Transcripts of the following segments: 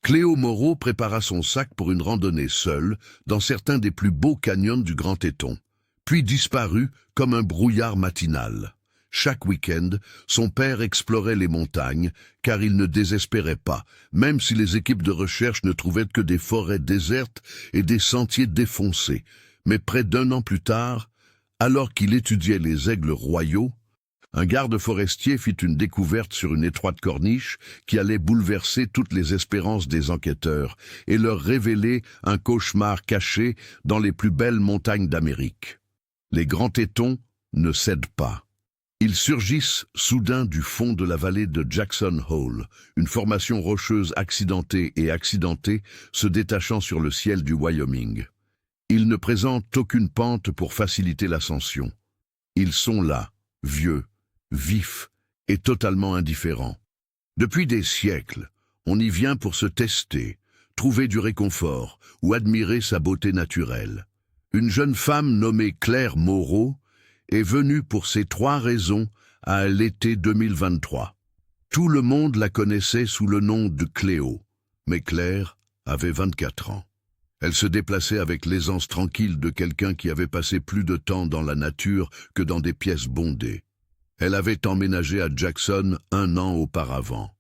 Cléo Moreau prépara son sac pour une randonnée seule dans certains des plus beaux canyons du Grand Téton, puis disparut comme un brouillard matinal. Chaque week-end, son père explorait les montagnes, car il ne désespérait pas, même si les équipes de recherche ne trouvaient que des forêts désertes et des sentiers défoncés. Mais près d'un an plus tard, alors qu'il étudiait les aigles royaux, un garde forestier fit une découverte sur une étroite corniche qui allait bouleverser toutes les espérances des enquêteurs et leur révéler un cauchemar caché dans les plus belles montagnes d'Amérique. Les Grands Tétons ne cèdent pas. Ils surgissent soudain du fond de la vallée de Jackson Hole, une formation rocheuse accidentée se détachant sur le ciel du Wyoming. Ils ne présentent aucune pente pour faciliter l'ascension. Ils sont là, vieux, vifs et totalement indifférents. Depuis des siècles, on y vient pour se tester, trouver du réconfort ou admirer sa beauté naturelle. Une jeune femme nommée Claire Moreau est venue pour ces 3 raisons à l'été 2023. Tout le monde la connaissait sous le nom de Cléo, mais Claire avait 24 ans. Elle se déplaçait avec l'aisance tranquille de quelqu'un qui avait passé plus de temps dans la nature que dans des pièces bondées. Elle avait emménagé à Jackson 1 an auparavant.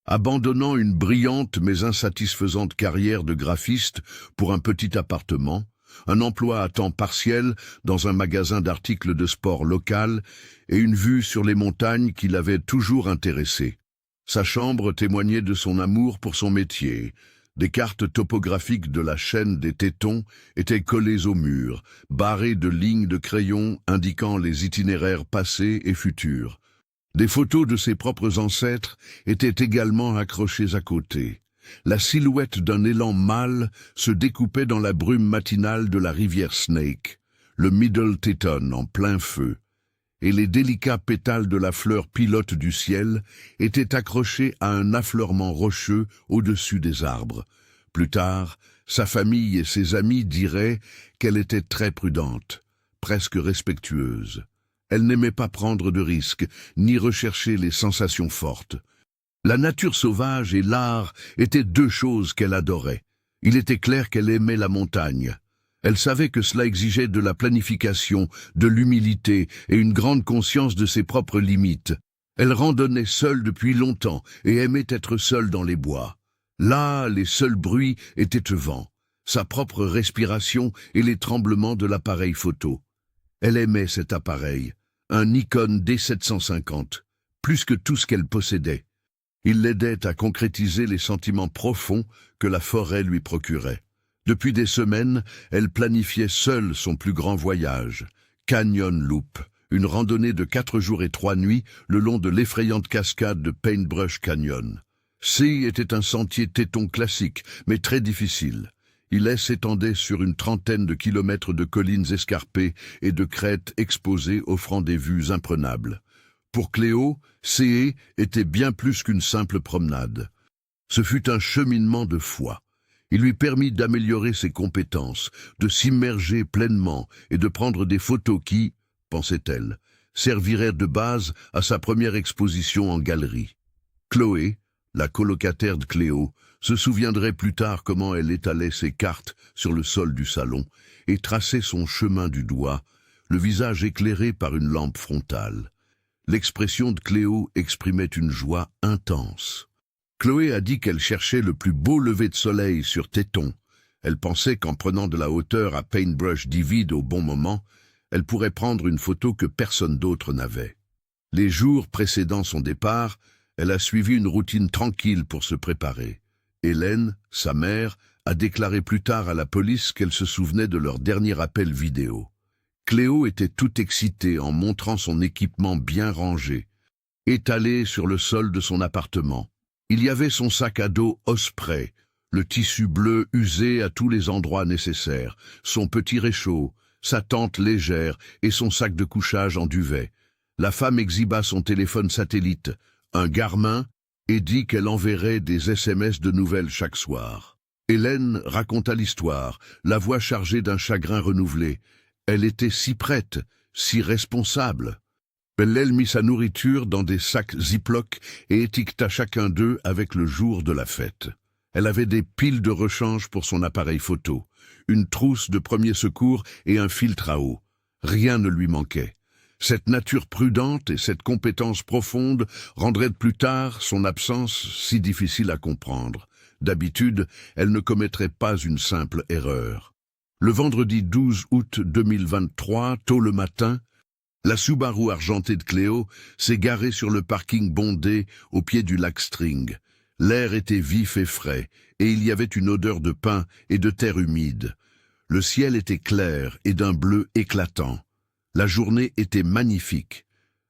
Abandonnant une brillante mais insatisfaisante carrière de graphiste pour un petit appartement, un emploi à temps partiel dans un magasin d'articles de sport local et une vue sur les montagnes qui l'avaient toujours intéressé. Sa chambre témoignait de son amour pour son métier. Des cartes topographiques de la chaîne des Tétons étaient collées au mur, barrées de lignes de crayon indiquant les itinéraires passés et futurs. Des photos de ses propres ancêtres étaient également accrochées à côté. La silhouette d'un élan mâle se découpait dans la brume matinale de la rivière Snake, le Middle Teton en plein feu, et les délicats pétales de la fleur pilote du ciel étaient accrochés à un affleurement rocheux au-dessus des arbres. Plus tard, sa famille et ses amis diraient qu'elle était très prudente, presque respectueuse. Elle n'aimait pas prendre de risques, ni rechercher les sensations fortes. La nature sauvage et l'art étaient 2 choses qu'elle adorait. Il était clair qu'elle aimait la montagne. Elle savait que cela exigeait de la planification, de l'humilité et une grande conscience de ses propres limites. Elle randonnait seule depuis longtemps et aimait être seule dans les bois. Là, les seuls bruits étaient le vent, sa propre respiration et les tremblements de l'appareil photo. Elle aimait cet appareil, un Nikon D750, plus que tout ce qu'elle possédait. Il l'aidait à concrétiser les sentiments profonds que la forêt lui procurait. Depuis des semaines, elle planifiait seule son plus grand voyage, Canyon Loop, une randonnée de 4 jours et 3 nuits le long de l'effrayante cascade de Paintbrush Canyon. C était un sentier téton classique, mais très difficile. Il s'étendait sur une 30aine de kilomètres de collines escarpées et de crêtes exposées offrant des vues imprenables. Pour Cléo, C était bien plus qu'une simple promenade. Ce fut un cheminement de foi. Il lui permit d'améliorer ses compétences, de s'immerger pleinement et de prendre des photos qui, pensait-elle, serviraient de base à sa première exposition en galerie. Chloé, la colocataire de Cléo, se souviendrait plus tard comment elle étalait ses cartes sur le sol du salon et traçait son chemin du doigt, le visage éclairé par une lampe frontale. L'expression de Cléo exprimait une joie intense. Chloé a dit qu'elle cherchait le plus beau lever de soleil sur Téton. Elle pensait qu'en prenant de la hauteur à Paintbrush Divide au bon moment, elle pourrait prendre une photo que personne d'autre n'avait. Les jours précédant son départ, elle a suivi une routine tranquille pour se préparer. Hélène, sa mère, a déclaré plus tard à la police qu'elle se souvenait de leur dernier appel vidéo. Cléo était toute excitée en montrant son équipement bien rangé, étalé sur le sol de son appartement. Il y avait son sac à dos Osprey, le tissu bleu usé à tous les endroits nécessaires, son petit réchaud, sa tente légère et son sac de couchage en duvet. La femme exhiba son téléphone satellite, un Garmin, et dit qu'elle enverrait des SMS de nouvelles chaque soir. Hélène raconta l'histoire, la voix chargée d'un chagrin renouvelé. Elle était si prête, si responsable. Elle mit sa nourriture dans des sacs Ziploc et étiqueta chacun d'eux avec le jour de la fête. Elle avait des piles de rechange pour son appareil photo, une trousse de premiers secours et un filtre à eau. Rien ne lui manquait. Cette nature prudente et cette compétence profonde rendraient plus tard son absence si difficile à comprendre. D'habitude, elle ne commettrait pas une simple erreur. Le vendredi 12 août 2023, tôt le matin, la Subaru argentée de Cléo s'est garée sur le parking bondé au pied du lac String. L'air était vif et frais, et il y avait une odeur de pin et de terre humide. Le ciel était clair et d'un bleu éclatant. La journée était magnifique.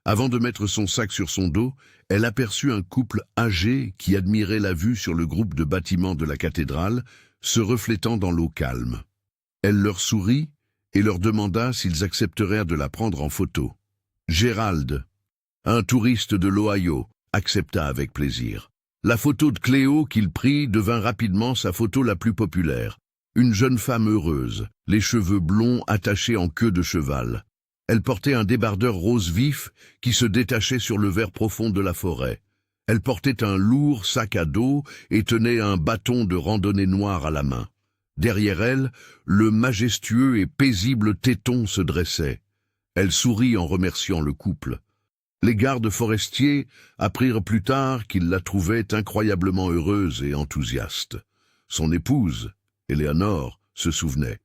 Avant de mettre son sac sur son dos, elle aperçut un couple âgé qui admirait la vue sur le groupe de bâtiments de la cathédrale, se reflétant dans l'eau calme. Elle leur sourit et leur demanda s'ils accepteraient de la prendre en photo. Gérald, un touriste de l'Ohio, accepta avec plaisir. La photo de Cléo qu'il prit devint rapidement sa photo la plus populaire. Une jeune femme heureuse, les cheveux blonds attachés en queue de cheval. Elle portait un débardeur rose vif qui se détachait sur le vert profond de la forêt. Elle portait un lourd sac à dos et tenait un bâton de randonnée noir à la main. Derrière elle, le majestueux et paisible Téton se dressait. Elle sourit en remerciant le couple. Les gardes forestiers apprirent plus tard qu'ils la trouvaient incroyablement heureuse et enthousiaste. Son épouse, Eleanor, se souvenait.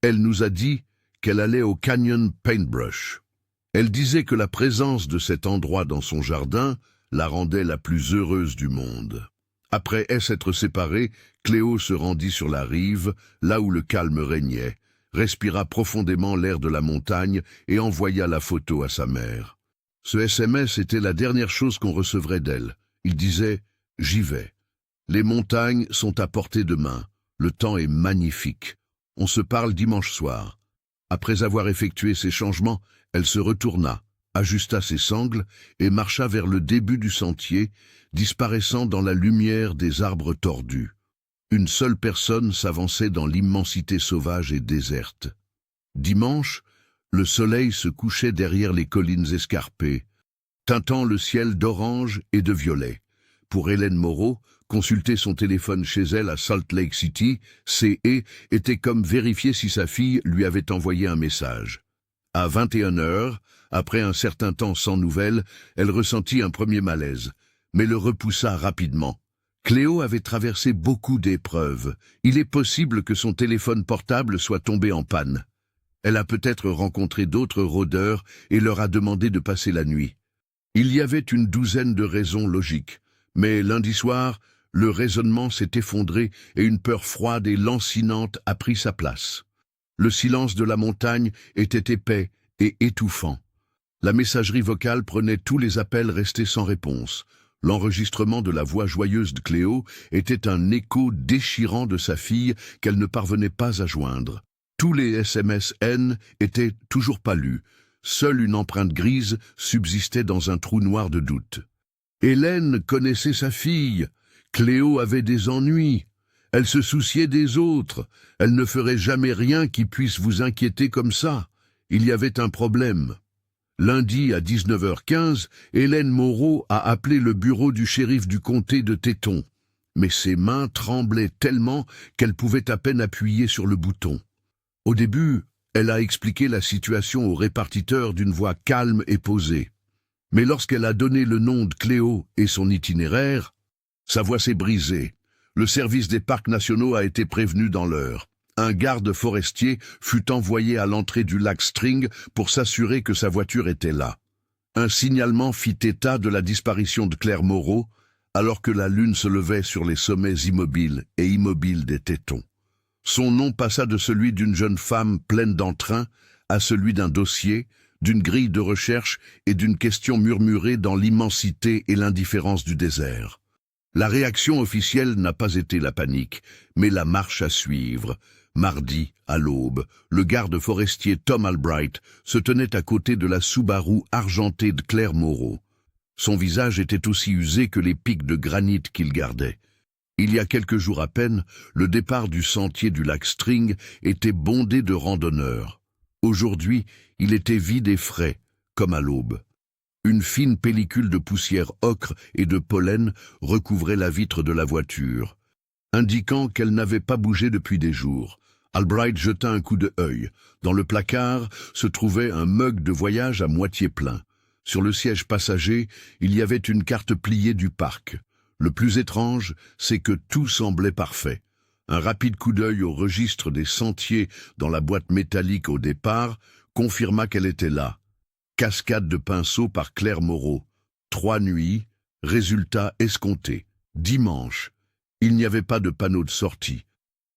Elle nous a dit qu'elle allait au Canyon Paintbrush. Elle disait que la présence de cet endroit dans son jardin la rendait la plus heureuse du monde. Après s'être séparés, Cléo se rendit sur la rive, là où le calme régnait, respira profondément l'air de la montagne et envoya la photo à sa mère. Ce SMS était la dernière chose qu'on recevrait d'elle. Il disait « J'y vais. Les montagnes sont à portée de main. Le temps est magnifique. On se parle dimanche soir. » Après avoir effectué ces changements, elle se retourna, ajusta ses sangles et marcha vers le début du sentier, disparaissant dans la lumière des arbres tordus. Une seule personne s'avançait dans l'immensité sauvage et déserte. Dimanche, le soleil se couchait derrière les collines escarpées, teintant le ciel d'orange et de violet. Pour Hélène Moreau, consulter son téléphone chez elle à Salt Lake City, CE, était comme vérifier si sa fille lui avait envoyé un message. À 21 heures, après un certain temps sans nouvelles, elle ressentit un premier malaise, mais le repoussa rapidement. Cléo avait traversé beaucoup d'épreuves. Il est possible que son téléphone portable soit tombé en panne. Elle a peut-être rencontré d'autres rôdeurs et leur a demandé de passer la nuit. Il y avait une douzaine de raisons logiques, mais lundi soir, le raisonnement s'est effondré et une peur froide et lancinante a pris sa place. Le silence de la montagne était épais et étouffant. La messagerie vocale prenait tous les appels restés sans réponse. L'enregistrement de la voix joyeuse de Cléo était un écho déchirant de sa fille qu'elle ne parvenait pas à joindre. Tous les SMS N étaient toujours pas lus. Seule une empreinte grise subsistait dans un trou noir de doute. Hélène connaissait sa fille. Cléo avait des ennuis. Elle se souciait des autres. Elle ne ferait jamais rien qui puisse vous inquiéter comme ça. Il y avait un problème. Lundi à 19h15, Hélène Moreau a appelé le bureau du shérif du comté de Téton. Mais ses mains tremblaient tellement qu'elle pouvait à peine appuyer sur le bouton. Au début, elle a expliqué la situation au répartiteur d'une voix calme et posée. Mais lorsqu'elle a donné le nom de Cléo et son itinéraire, sa voix s'est brisée. Le service des parcs nationaux a été prévenu dans l'heure. Un garde forestier fut envoyé à l'entrée du lac String pour s'assurer que sa voiture était là. Un signalement fit état de la disparition de Claire Moreau, alors que la lune se levait sur les sommets immobiles des Tétons. Son nom passa de celui d'une jeune femme pleine d'entrain à celui d'un dossier, d'une grille de recherche et d'une question murmurée dans l'immensité et l'indifférence du désert. La réaction officielle n'a pas été la panique, mais la marche à suivre. Mardi, à l'aube, le garde forestier Tom Albright se tenait à côté de la Subaru argentée de Claire Moreau. Son visage était aussi usé que les pics de granit qu'il gardait. Il y a quelques jours à peine, le départ du sentier du lac String était bondé de randonneurs. Aujourd'hui, il était vide et frais, comme à l'aube. Une fine pellicule de poussière ocre et de pollen recouvrait la vitre de la voiture. indiquant qu'elle n'avait pas bougé depuis des jours. Albright jeta un coup d'œil. Dans le placard se trouvait un mug de voyage à moitié plein. Sur le siège passager, il y avait une carte pliée du parc. Le plus étrange, c'est que tout semblait parfait. Un rapide coup d'œil au registre des sentiers dans la boîte métallique au départ confirma qu'elle était là. Cascade de pinceaux par Claire Moreau. 3 nuits, résultat escompté. Dimanche. Il n'y avait pas de panneau de sortie.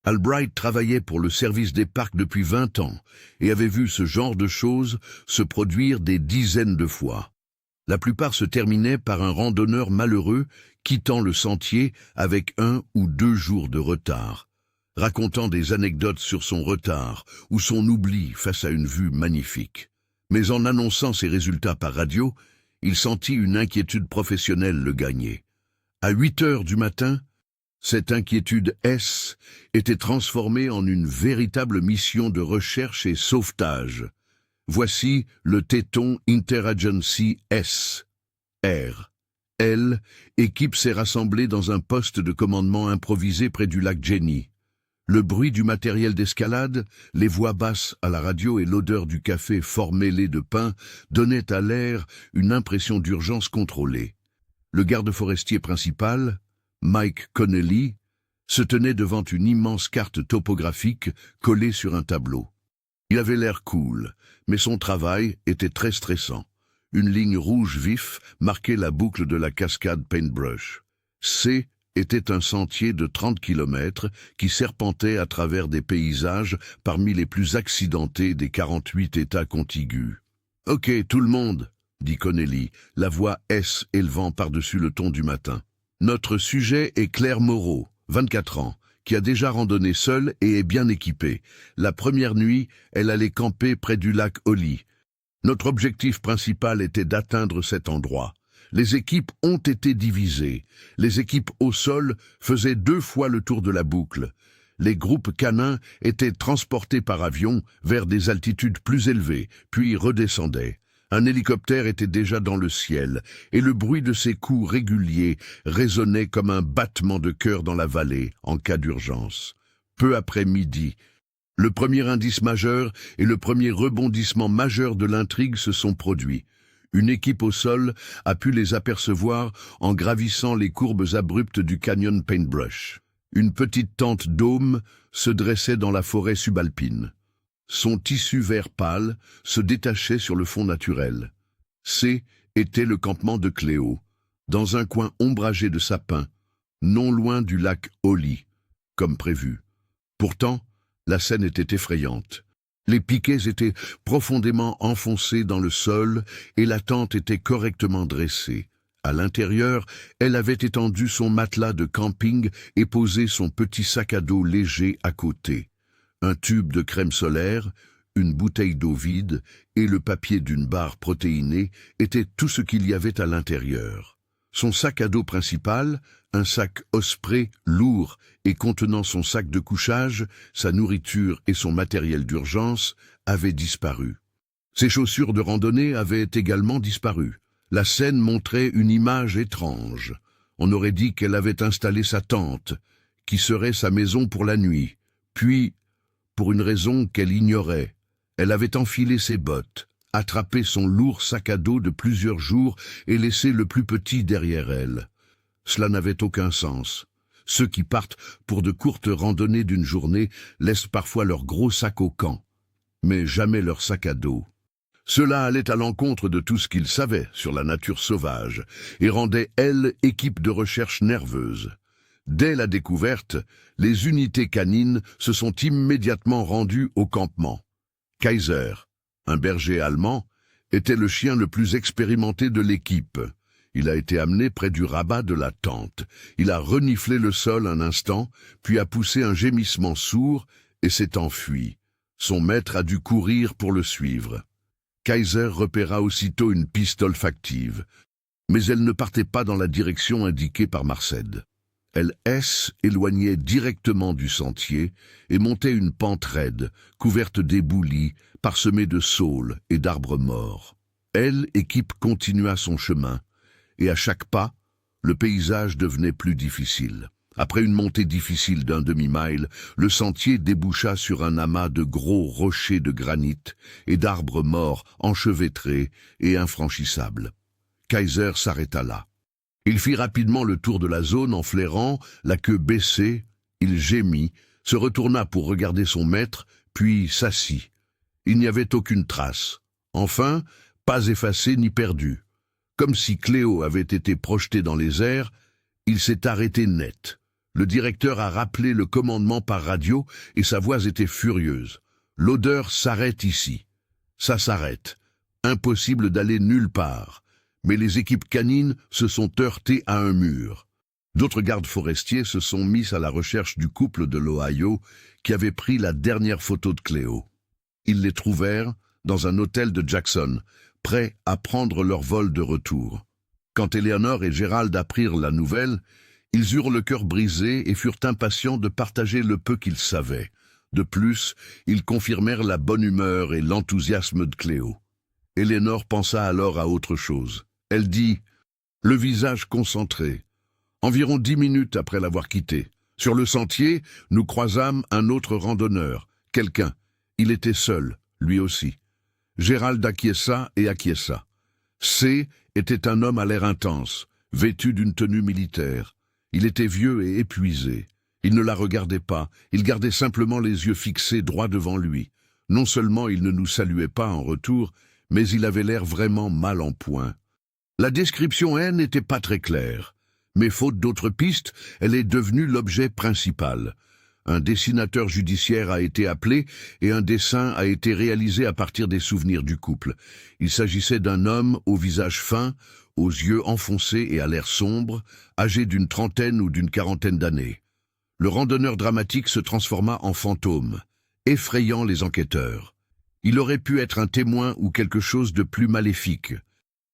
Albright travaillait pour le service des parcs depuis 20 ans et avait vu ce genre de choses se produire des dizaines de fois. La plupart se terminaient par un randonneur malheureux quittant le sentier avec 1 ou 2 jours de retard, racontant des anecdotes sur son retard ou son oubli face à une vue magnifique. Mais en annonçant ses résultats par radio, il sentit une inquiétude professionnelle le gagner. À 8 heures du matin, cette inquiétude S était transformée en une véritable mission de recherche et sauvetage. Voici le Teton Interagency S. R. L. Équipe s'est rassemblée dans un poste de commandement improvisé près du lac Jenny. Le bruit du matériel d'escalade, les voix basses à la radio et l'odeur du café fort mêlé de pain donnaient à l'air une impression d'urgence contrôlée. Le garde forestier principal, Mike Connelly, se tenait devant une immense carte topographique collée sur un tableau. Il avait l'air cool, mais son travail était très stressant. Une ligne rouge vif marquait la boucle de la cascade Paintbrush. C était un sentier de 30 km qui serpentait à travers des paysages parmi les plus accidentés des 48 États contigus. « Ok, tout le monde !» dit Connelly, la voix S élevant par-dessus le ton du matin. Notre sujet est Claire Moreau, 24 ans, qui a déjà randonné seule et est bien équipée. La première nuit, elle allait camper près du lac Holly. Notre objectif principal était d'atteindre cet endroit. Les équipes ont été divisées. Les équipes au sol faisaient 2 fois le tour de la boucle. Les groupes canins étaient transportés par avion vers des altitudes plus élevées, puis redescendaient. Un hélicoptère était déjà dans le ciel, et le bruit de ses coups réguliers résonnait comme un battement de cœur dans la vallée, en cas d'urgence. Peu après midi, le premier indice majeur et le premier rebondissement majeur de l'intrigue se sont produits. Une équipe au sol a pu les apercevoir en gravissant les courbes abruptes du canyon Paintbrush. Une petite tente dôme se dressait dans la forêt subalpine. Son tissu vert pâle se détachait sur le fond naturel. C était le campement de Cléo, dans un coin ombragé de sapins, non loin du lac Holly, comme prévu. Pourtant, la scène était effrayante. Les piquets étaient profondément enfoncés dans le sol et la tente était correctement dressée. À l'intérieur, elle avait étendu son matelas de camping et posé son petit sac à dos léger à côté. Un tube de crème solaire, une bouteille d'eau vide et le papier d'une barre protéinée étaient tout ce qu'il y avait à l'intérieur. Son sac à dos principal, un sac Osprey lourd et contenant son sac de couchage, sa nourriture et son matériel d'urgence, avait disparu. Ses chaussures de randonnée avaient également disparu. La scène montrait une image étrange. On aurait dit qu'elle avait installé sa tente, qui serait sa maison pour la nuit. Puis, pour une raison qu'elle ignorait, elle avait enfilé ses bottes, attrapé son lourd sac à dos de plusieurs jours et laissé le plus petit derrière elle. Cela n'avait aucun sens. Ceux qui partent pour de courtes randonnées d'une journée laissent parfois leur gros sac au camp, mais jamais leur sac à dos. Cela allait à l'encontre de tout ce qu'ils savaient sur la nature sauvage et rendait elle équipe de recherche nerveuse. Dès la découverte, les unités canines se sont immédiatement rendues au campement. Kaiser, un berger allemand, était le chien le plus expérimenté de l'équipe. Il a été amené près du rabat de la tente. Il a reniflé le sol un instant, puis a poussé un gémissement sourd et s'est enfui. Son maître a dû courir pour le suivre. Kaiser repéra aussitôt une piste olfactive, mais elle ne partait pas dans la direction indiquée par Marced. Elle s'éloignait directement du sentier et montait une pente raide, couverte d'éboulis, parsemée de saules et d'arbres morts. Équipe continua son chemin, et à chaque pas, le paysage devenait plus difficile. Après une montée difficile d'un demi-mile, le sentier déboucha sur un amas de gros rochers de granit et d'arbres morts enchevêtrés et infranchissables. Kaiser s'arrêta là. Il fit rapidement le tour de la zone en flairant, la queue baissée, il gémit, se retourna pour regarder son maître, puis s'assit. Il n'y avait aucune trace. Enfin, pas effacée ni perdue. Comme si Cléo avait été projetée dans les airs, il s'est arrêté net. Le directeur a rappelé le commandement par radio et sa voix était furieuse. L'odeur s'arrête ici. Ça s'arrête. Impossible d'aller nulle part. Mais les équipes canines se sont heurtées à un mur. D'autres gardes forestiers se sont mis à la recherche du couple de l'Ohio qui avait pris la dernière photo de Cléo. Ils les trouvèrent dans un hôtel de Jackson, prêts à prendre leur vol de retour. Quand Eleanor et Gérald apprirent la nouvelle, ils eurent le cœur brisé et furent impatients de partager le peu qu'ils savaient. De plus, ils confirmèrent la bonne humeur et l'enthousiasme de Cléo. Eleanor pensa alors à autre chose. Elle dit, le visage concentré. Environ 10 minutes après l'avoir quitté. Sur le sentier, nous croisâmes un autre randonneur, quelqu'un. Il était seul, lui aussi. Gérald acquiesça et acquiesça. C était un homme à l'air intense, vêtu d'une tenue militaire. Il était vieux et épuisé. Il ne la regardait pas, il gardait simplement les yeux fixés droit devant lui. Non seulement il ne nous saluait pas en retour, mais il avait l'air vraiment mal en point. La description n'était pas très claire, mais faute d'autres pistes, elle est devenue l'objet principal. Un dessinateur judiciaire a été appelé et un dessin a été réalisé à partir des souvenirs du couple. Il s'agissait d'un homme au visage fin, aux yeux enfoncés et à l'air sombre, âgé d'une trentaine ou d'une quarantaine d'années. Le randonneur dramatique se transforma en fantôme, effrayant les enquêteurs. Il aurait pu être un témoin ou quelque chose de plus maléfique.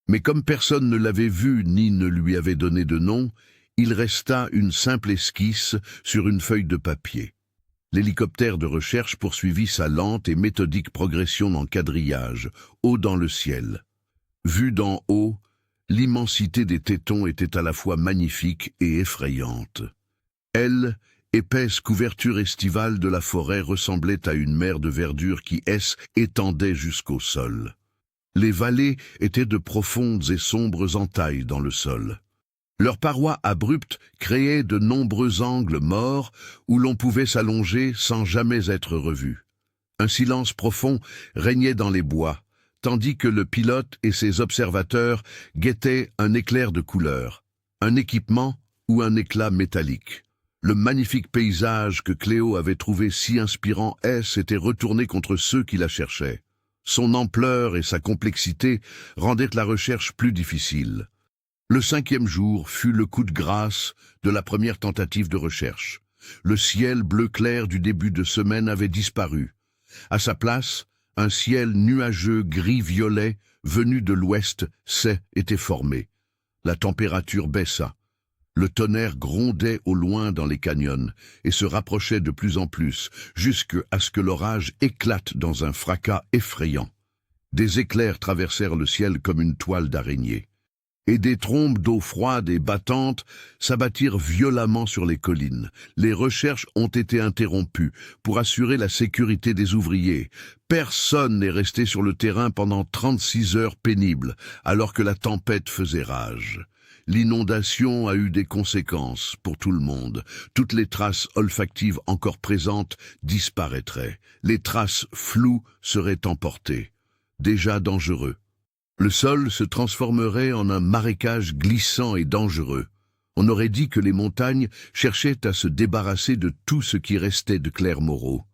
Mais comme personne ne l'avait vu ni ne lui avait donné de nom, il resta une simple esquisse sur une feuille de papier. L'hélicoptère de recherche poursuivit sa lente et méthodique progression en quadrillage, haut dans le ciel. Vu d'en haut, l'immensité des tétons était à la fois magnifique et effrayante. Elle, épaisse couverture estivale de la forêt, ressemblait à une mer de verdure qui étendait jusqu'au sol. Les vallées étaient de profondes et sombres entailles dans le sol. Leurs parois abruptes créaient de nombreux angles morts où l'on pouvait s'allonger sans jamais être revu. Un silence profond régnait dans les bois, tandis que le pilote et ses observateurs guettaient un éclair de couleur, un équipement ou un éclat métallique. Le magnifique paysage que Cléo avait trouvé si inspirant s'était retourné contre ceux qui la cherchaient. Son ampleur et sa complexité rendaient la recherche plus difficile. Le 5e jour fut le coup de grâce de la première tentative de recherche. Le ciel bleu clair du début de semaine avait disparu. À sa place, un ciel nuageux gris-violet venu de l'ouest était formé. La température baissa. Le tonnerre grondait au loin dans les canyons et se rapprochait de plus en plus, jusqu'à ce que l'orage éclate dans un fracas effrayant. Des éclairs traversèrent le ciel comme une toile d'araignée, et des trombes d'eau froide et battante s'abattirent violemment sur les collines. Les recherches ont été interrompues pour assurer la sécurité des ouvriers. Personne n'est resté sur le terrain pendant 36 heures pénibles, alors que la tempête faisait rage. L'inondation a eu des conséquences pour tout le monde. Toutes les traces olfactives encore présentes disparaîtraient. Les traces floues seraient emportées. Déjà dangereux. Le sol se transformerait en un marécage glissant et dangereux. On aurait dit que les montagnes cherchaient à se débarrasser de tout ce qui restait de Claire Moreau.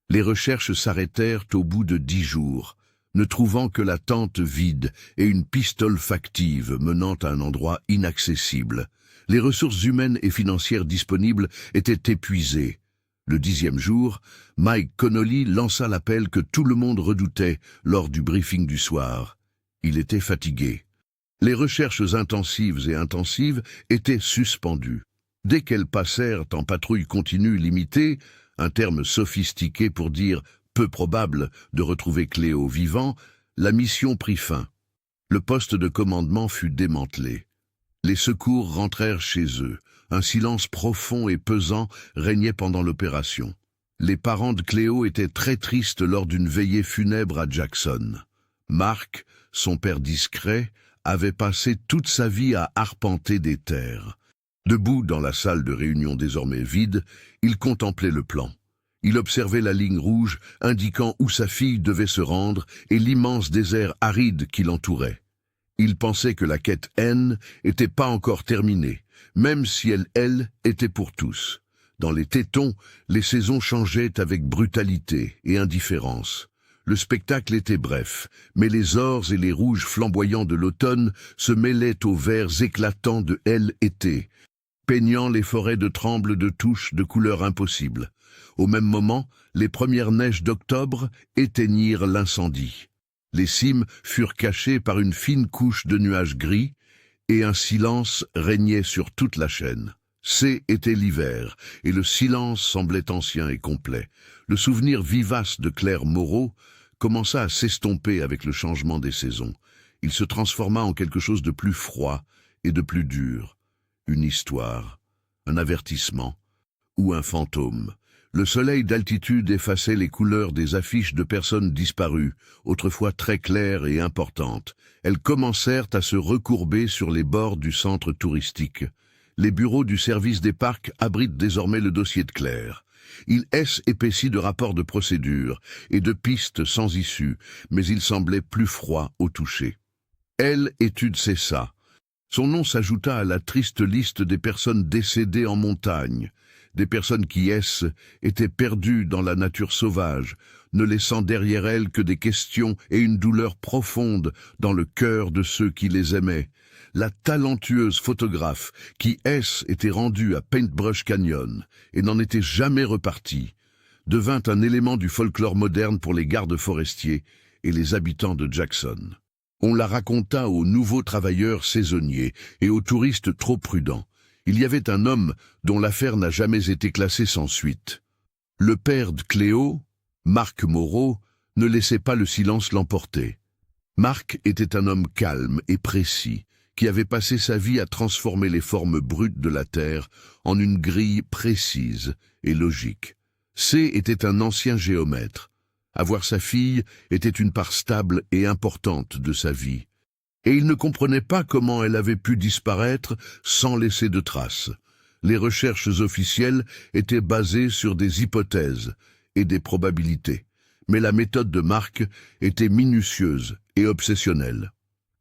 Les recherches s'arrêtèrent au bout de 10 jours. Ne trouvant que la tente vide et une piste olfactive menant à un endroit inaccessible. Les ressources humaines et financières disponibles étaient épuisées. Le 10e jour, Mike Connolly lança l'appel que tout le monde redoutait lors du briefing du soir. Il était fatigué. Les recherches intensives étaient suspendues. Dès qu'elles passèrent en patrouille continue limitée, un terme sophistiqué pour dire peu probable de retrouver Cléo vivant, la mission prit fin. Le poste de commandement fut démantelé. Les secours rentrèrent chez eux, Un silence profond et pesant régnait pendant l'opération. Les parents de Cléo étaient très tristes lors d'une veillée funèbre à Jackson. Mark, son père discret, avait passé toute sa vie à arpenter des terres. Debout dans la salle de réunion désormais vide, il contemplait le plan. Il observait la ligne rouge indiquant où sa fille devait se rendre et l'immense désert aride qui l'entourait. Il pensait que la quête N n'était pas encore terminée, même si elle était pour tous. Dans les tétons, les saisons changeaient avec brutalité et indifférence. Le spectacle était bref, mais les ors et les rouges flamboyants de l'automne se mêlaient aux verts éclatants de été, peignant les forêts de trembles de touches de couleurs impossibles. Au même moment, les premières neiges d'octobre éteignirent l'incendie. Les cimes furent cachées par une fine couche de nuages gris, et un silence régnait sur toute la chaîne. Était l'hiver, et le silence semblait ancien et complet. Le souvenir vivace de Claire Moreau commença à s'estomper avec le changement des saisons. Il se transforma en quelque chose de plus froid et de plus dur. Une histoire, un avertissement ou un fantôme. Le soleil d'altitude effaçait les couleurs des affiches de personnes disparues, autrefois très claires et importantes. Elles commencèrent à se recourber sur les bords du centre touristique. Les bureaux du service des parcs abritent désormais le dossier de Claire. Il épaissi de rapports de procédure et de pistes sans issue, mais il semblait plus froid au toucher. Étude cessa. Son nom s'ajouta à la triste liste des personnes décédées en montagne, des personnes qui étaient perdues dans la nature sauvage, ne laissant derrière elles que des questions et une douleur profonde dans le cœur de ceux qui les aimaient. La talentueuse photographe qui était rendue à Paintbrush Canyon et n'en était jamais repartie, devint un élément du folklore moderne pour les gardes forestiers et les habitants de Jackson. On la raconta aux nouveaux travailleurs saisonniers et aux touristes trop prudents. Il y avait un homme dont l'affaire n'a jamais été classée sans suite. Le père de Cléo, Mark Moreau, ne laissait pas le silence l'emporter. Mark était un homme calme et précis, qui avait passé sa vie à transformer les formes brutes de la terre en une grille précise et logique. Était un ancien géomètre. Avoir sa fille était une part stable et importante de sa vie. Et il ne comprenait pas comment elle avait pu disparaître sans laisser de traces. Les recherches officielles étaient basées sur des hypothèses et des probabilités. Mais la méthode de Mark était minutieuse et obsessionnelle.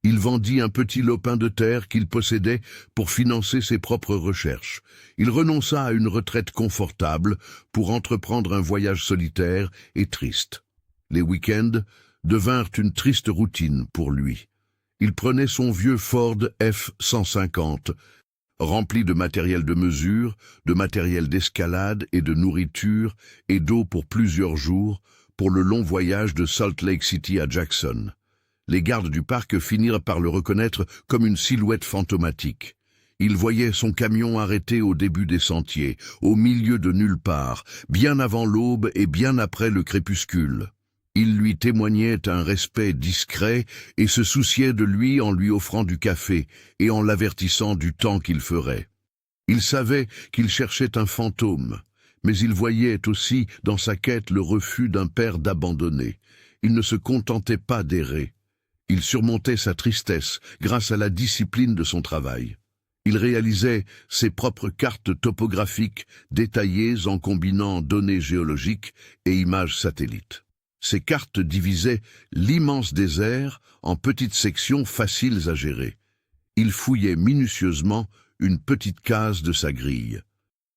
Il vendit un petit lopin de terre qu'il possédait pour financer ses propres recherches. Il renonça à une retraite confortable pour entreprendre un voyage solitaire et triste. Les week-ends devinrent une triste routine pour lui. Il prenait son vieux Ford F-150, rempli de matériel de mesure, de matériel d'escalade et de nourriture et d'eau pour plusieurs jours, pour le long voyage de Salt Lake City à Jackson. Les gardes du parc finirent par le reconnaître comme une silhouette fantomatique. Ils voyaient son camion arrêté au début des sentiers, au milieu de nulle part, bien avant l'aube et bien après le crépuscule. Ils lui témoignaient un respect discret et se souciaient de lui en lui offrant du café et en l'avertissant du temps qu'il ferait. Il savait qu'il cherchait un fantôme, mais il voyait aussi dans sa quête le refus d'un père d'abandonner. Il ne se contentait pas d'errer. Il surmontait sa tristesse grâce à la discipline de son travail. Il réalisait ses propres cartes topographiques détaillées en combinant données géologiques et images satellites. Ces cartes divisaient l'immense désert en petites sections faciles à gérer. Il fouillait minutieusement une petite case de sa grille.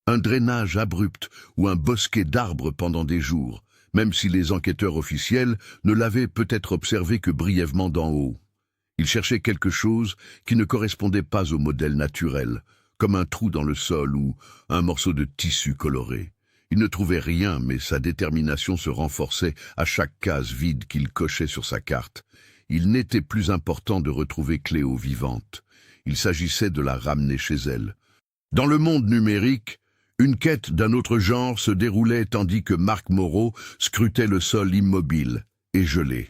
Un drainage abrupt ou un bosquet d'arbres pendant des jours, même si les enquêteurs officiels ne l'avaient peut-être observé que brièvement d'en haut. Il cherchait quelque chose qui ne correspondait pas au modèle naturel, comme un trou dans le sol ou un morceau de tissu coloré. Il ne trouvait rien, mais sa détermination se renforçait à chaque case vide qu'il cochait sur sa carte. Il n'était plus important de retrouver Cléo vivante. Il s'agissait de la ramener chez elle. Dans le monde numérique, une quête d'un autre genre se déroulait tandis que Mark Moreau scrutait le sol immobile et gelé.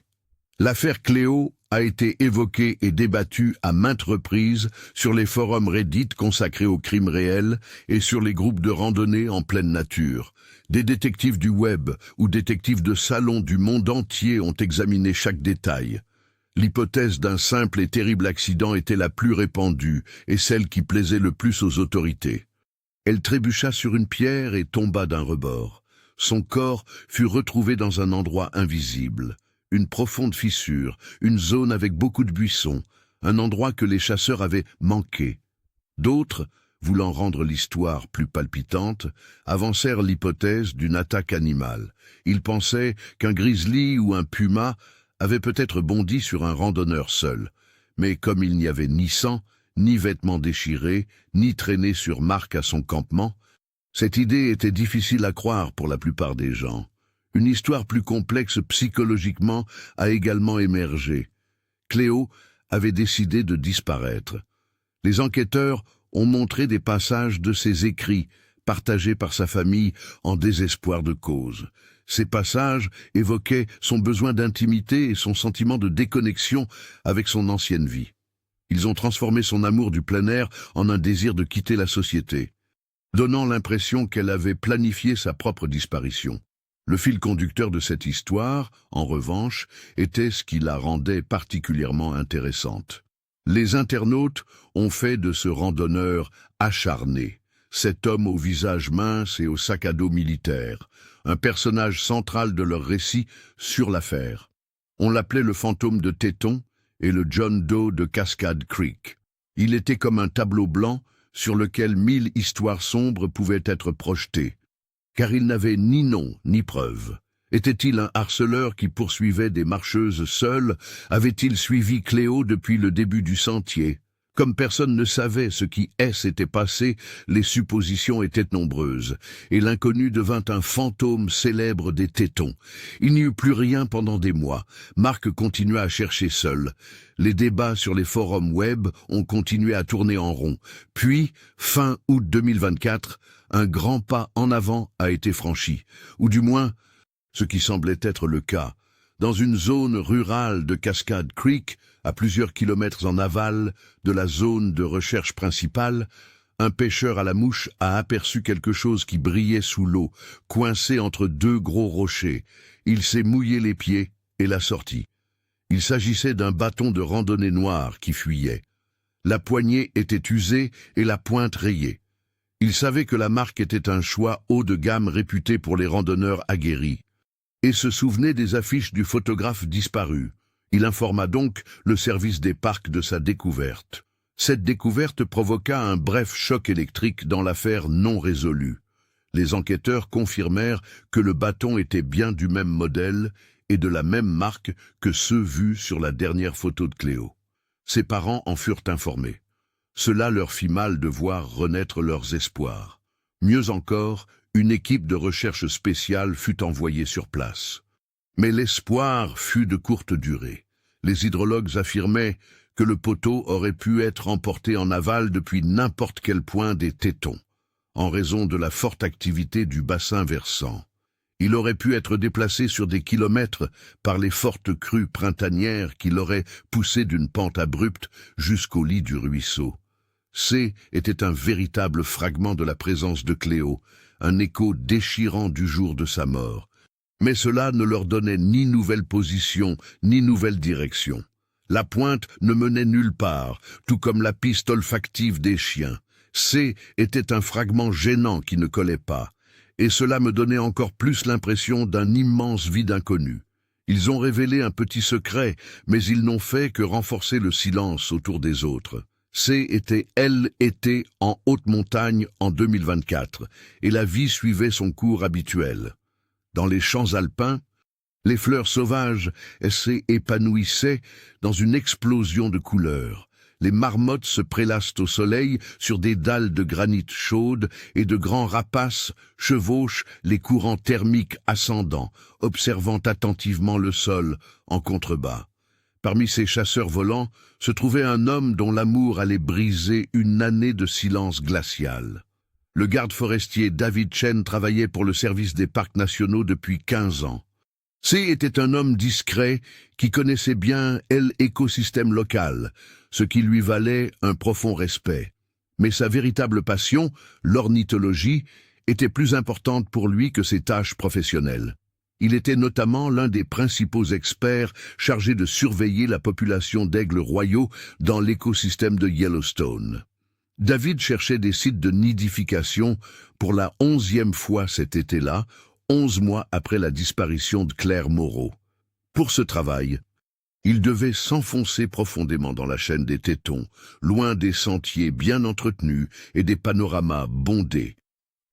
L'affaire Cléo a été évoqué et débattu à maintes reprises sur les forums Reddit consacrés aux crimes réels et sur les groupes de randonnée en pleine nature. Des détectives du web ou détectives de salons du monde entier ont examiné chaque détail. L'hypothèse d'un simple et terrible accident était la plus répandue et celle qui plaisait le plus aux autorités. Elle trébucha sur une pierre et tomba d'un rebord. Son corps fut retrouvé dans un endroit invisible. Une profonde fissure, une zone avec beaucoup de buissons, un endroit que les chasseurs avaient manqué. D'autres, voulant rendre l'histoire plus palpitante, avancèrent l'hypothèse d'une attaque animale. Ils pensaient qu'un grizzly ou un puma avait peut-être bondi sur un randonneur seul. Mais comme il n'y avait ni sang, ni vêtements déchirés, ni traînée sur marque à son campement, cette idée était difficile à croire pour la plupart des gens. Une histoire plus complexe psychologiquement a également émergé. Cléo avait décidé de disparaître. Les enquêteurs ont montré des passages de ses écrits, partagés par sa famille en désespoir de cause. Ces passages évoquaient son besoin d'intimité et son sentiment de déconnexion avec son ancienne vie. Ils ont transformé son amour du plein air en un désir de quitter la société, donnant l'impression qu'elle avait planifié sa propre disparition. Le fil conducteur de cette histoire, en revanche, était ce qui la rendait particulièrement intéressante. Les internautes ont fait de ce randonneur acharné, cet homme au visage mince et au sac à dos militaire, un personnage central de leur récit sur l'affaire. On l'appelait le fantôme de Téton et le John Doe de Cascade Creek. Il était comme un tableau blanc sur lequel 1000 histoires sombres pouvaient être projetées, car il n'avait ni nom ni preuve. Était-il un harceleur qui poursuivait des marcheuses seules? Avait-il suivi Cléo depuis le début du sentier? Comme personne ne savait ce qui s'était passé, les suppositions étaient nombreuses, et l'inconnu devint un fantôme célèbre des Tétons. Il n'y eut plus rien pendant des mois. Marc continua à chercher seul. Les débats sur les forums web ont continué à tourner en rond. Puis, fin août 2024, un grand pas en avant a été franchi, ou du moins, ce qui semblait être le cas. Dans une zone rurale de Cascade Creek, à plusieurs kilomètres en aval de la zone de recherche principale, un pêcheur à la mouche a aperçu quelque chose qui brillait sous l'eau, coincé entre deux gros rochers. Il s'est mouillé les pieds et l'a sorti. Il s'agissait d'un bâton de randonnée noir qui fuyait. La poignée était usée et la pointe rayée. Il savait que la marque était un choix haut de gamme réputé pour les randonneurs aguerris, et se souvenait des affiches du photographe disparu. Il informa donc le service des parcs de sa découverte. Cette découverte provoqua un bref choc électrique dans l'affaire non résolue. Les enquêteurs confirmèrent que le bâton était bien du même modèle et de la même marque que ceux vus sur la dernière photo de Cléo. Ses parents en furent informés. Cela leur fit mal de voir renaître leurs espoirs. Mieux encore, une équipe de recherche spéciale fut envoyée sur place. Mais l'espoir fut de courte durée. Les hydrologues affirmaient que le poteau aurait pu être emporté en aval depuis n'importe quel point des Tétons, en raison de la forte activité du bassin versant. Il aurait pu être déplacé sur des kilomètres par les fortes crues printanières qui l'auraient poussé d'une pente abrupte jusqu'au lit du ruisseau. Était un véritable fragment de la présence de Cléo, un écho déchirant du jour de sa mort. Mais cela ne leur donnait ni nouvelle position, ni nouvelle direction. La pointe ne menait nulle part, tout comme la piste olfactive des chiens. Était un fragment gênant qui ne collait pas, et cela me donnait encore plus l'impression d'un immense vide inconnu. Ils ont révélé un petit secret, mais ils n'ont fait que renforcer le silence autour des autres. était en haute montagne en 2024, et la vie suivait son cours habituel. Dans les champs alpins, les fleurs sauvages s'épanouissaient dans une explosion de couleurs. Les marmottes se prélassent au soleil sur des dalles de granit chaudes et de grands rapaces chevauchent les courants thermiques ascendants, observant attentivement le sol en contrebas. Parmi ces chasseurs volants se trouvait un homme dont l'amour allait briser une année de silence glacial. Le garde forestier David Chen travaillait pour le service des parcs nationaux depuis 15 ans. C était un homme discret qui connaissait bien l'écosystème local, ce qui lui valait un profond respect. Mais sa véritable passion, l'ornithologie, était plus importante pour lui que ses tâches professionnelles. Il était notamment l'un des principaux experts chargés de surveiller la population d'aigles royaux dans l'écosystème de Yellowstone. David cherchait des sites de nidification pour la 11e fois cet été-là, 11 mois après la disparition de Claire Moreau. Pour ce travail, il devait s'enfoncer profondément dans la chaîne des Tétons, loin des sentiers bien entretenus et des panoramas bondés.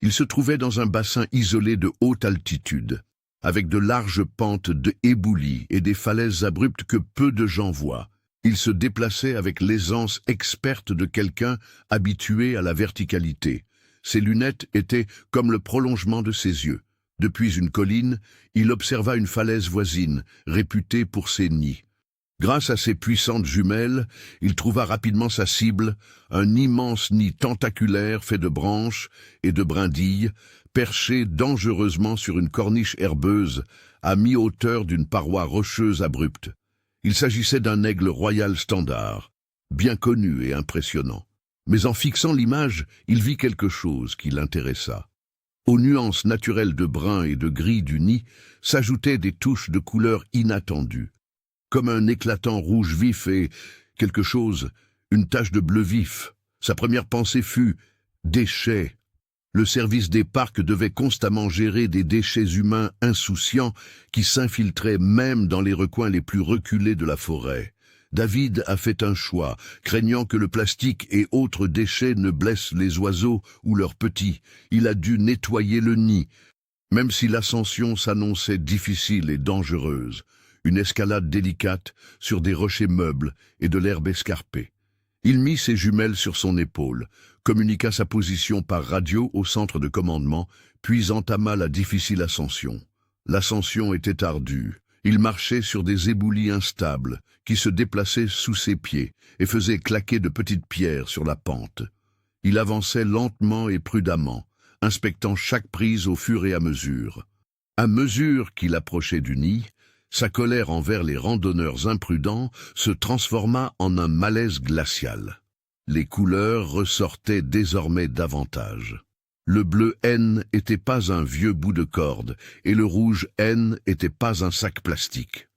Il se trouvait dans un bassin isolé de haute altitude, avec de larges pentes de éboulis et des falaises abruptes que peu de gens voient. Il se déplaçait avec l'aisance experte de quelqu'un habitué à la verticalité. Ses lunettes étaient comme le prolongement de ses yeux. Depuis une colline, il observa une falaise voisine, réputée pour ses nids. Grâce à ses puissantes jumelles, il trouva rapidement sa cible, un immense nid tentaculaire fait de branches et de brindilles, perché dangereusement sur une corniche herbeuse, à mi-hauteur d'une paroi rocheuse abrupte. Il s'agissait d'un aigle royal standard, bien connu et impressionnant. Mais en fixant l'image, il vit quelque chose qui l'intéressa. Aux nuances naturelles de brun et de gris du nid s'ajoutaient des touches de couleurs inattendues, comme un éclatant rouge vif et quelque chose, une tache de bleu vif. Sa première pensée fut « déchets ». Le service des parcs devait constamment gérer des déchets humains insouciants qui s'infiltraient même dans les recoins les plus reculés de la forêt. David a fait un choix, craignant que le plastique et autres déchets ne blessent les oiseaux ou leurs petits. Il a dû nettoyer le nid, même si l'ascension s'annonçait difficile et dangereuse. Une escalade délicate sur des rochers meubles et de l'herbe escarpée. Il mit ses jumelles sur son épaule, communiqua sa position par radio au centre de commandement, puis entama la difficile ascension. L'ascension était ardue. Il marchait sur des éboulis instables qui se déplaçaient sous ses pieds et faisaient claquer de petites pierres sur la pente. Il avançait lentement et prudemment, inspectant chaque prise au fur et à mesure. À mesure qu'il approchait du nid, sa colère envers les randonneurs imprudents se transforma en un malaise glacial. Les couleurs ressortaient désormais davantage. Le bleu N n'était pas un vieux bout de corde, et le rouge N n'était pas un sac plastique.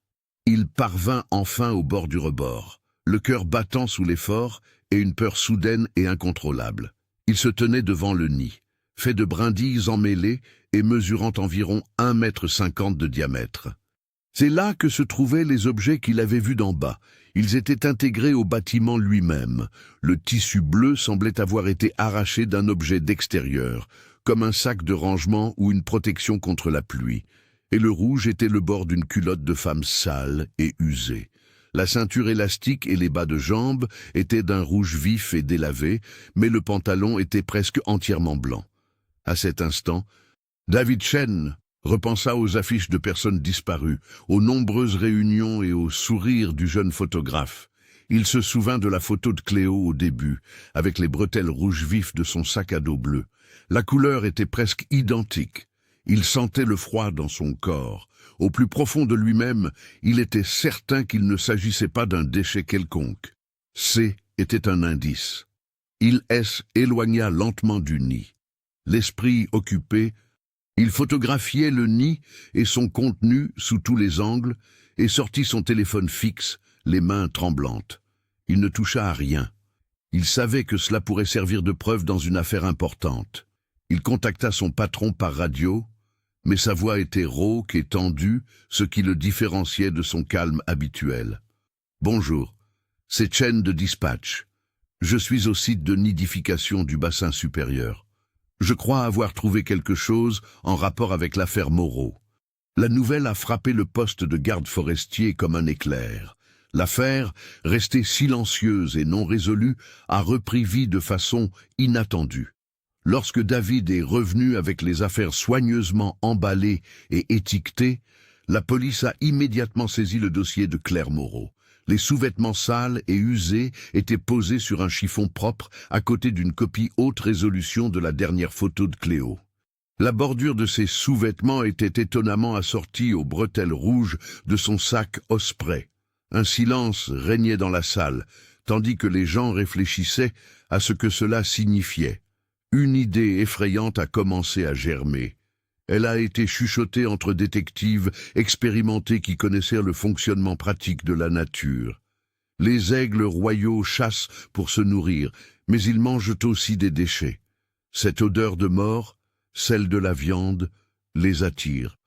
Il parvint enfin au bord du rebord, le cœur battant sous l'effort et une peur soudaine et incontrôlable. Il se tenait devant le nid, fait de brindilles emmêlées et mesurant environ 1,50 m de diamètre. C'est là que se trouvaient les objets qu'il avait vus d'en bas. Ils étaient intégrés au bâtiment lui-même. Le tissu bleu semblait avoir été arraché d'un objet d'extérieur, comme un sac de rangement ou une protection contre la pluie. Et le rouge était le bord d'une culotte de femme sale et usée. La ceinture élastique et les bas de jambes étaient d'un rouge vif et délavé, mais le pantalon était presque entièrement blanc. À cet instant, David Chen repensa aux affiches de personnes disparues, aux nombreuses réunions et aux sourires du jeune photographe. Il se souvint de la photo de Cléo au début, avec les bretelles rouges vifs de son sac à dos bleu. La couleur était presque identique. Il sentait le froid dans son corps. Au plus profond de lui-même, il était certain qu'il ne s'agissait pas d'un déchet quelconque. C était un indice. Il s'éloigna lentement du nid. L'esprit occupé, il photographiait le nid et son contenu sous tous les angles et sortit son téléphone fixe, les mains tremblantes. Il ne toucha à rien. Il savait que cela pourrait servir de preuve dans une affaire importante. Il contacta son patron par radio, mais sa voix était rauque et tendue, ce qui le différenciait de son calme habituel. « Bonjour, c'est Chen de Dispatch. Je suis au site de nidification du bassin supérieur. Je crois avoir trouvé quelque chose en rapport avec l'affaire Moreau. La nouvelle a frappé le poste de garde forestier comme un éclair. L'affaire, restée silencieuse et non résolue, a repris vie de façon inattendue. Lorsque David est revenu avec les affaires soigneusement emballées et étiquetées, la police a immédiatement saisi le dossier de Claire Moreau. Les sous-vêtements sales et usés étaient posés sur un chiffon propre à côté d'une copie haute résolution de la dernière photo de Cléo. La bordure de ses sous-vêtements était étonnamment assortie aux bretelles rouges de son sac Osprey. Un silence régnait dans la salle, tandis que les gens réfléchissaient à ce que cela signifiait. Une idée effrayante a commencé à germer. Elle a été chuchotée entre détectives expérimentés qui connaissaient le fonctionnement pratique de la nature. Les aigles royaux chassent pour se nourrir, mais ils mangent aussi des déchets. Cette odeur de mort, celle de la viande, les attire.